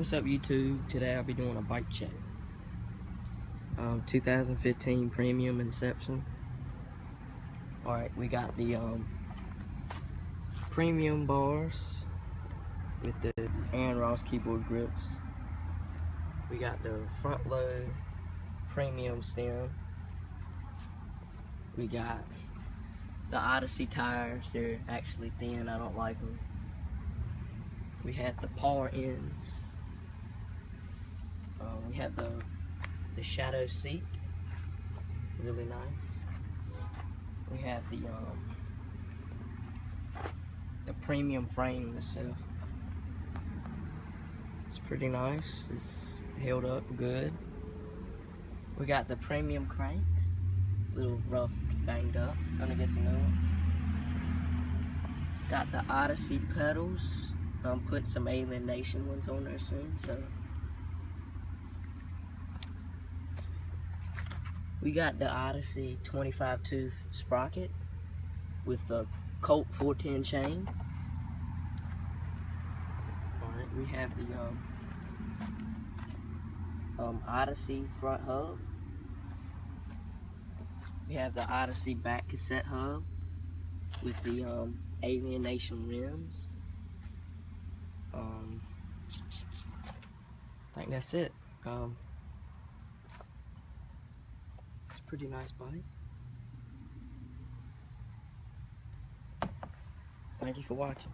What's up YouTube? Today I'll be doing a bike check. 2015 Premium Inception. Alright, we got the premium bars with the Aaron Ross keyboard grips. We got the front load premium stem. We got the Odyssey tires. They're actually thin, I don't like them. We have the power ends. We have the shadow seat, really nice. We have the premium frame itself. It's pretty nice. It's held up good. We got the premium cranks, a little rough, banged up. Gonna get some new ones. Got the Odyssey pedals. I'm putting some Alien Nation ones on there soon. So we got the Odyssey 25 tooth sprocket with the Colt 410 chain. Alright, we have the Odyssey front hub. We have the Odyssey back cassette hub with the Alien Nation rims. I think that's it. It's a pretty nice bike. Thank you for watching.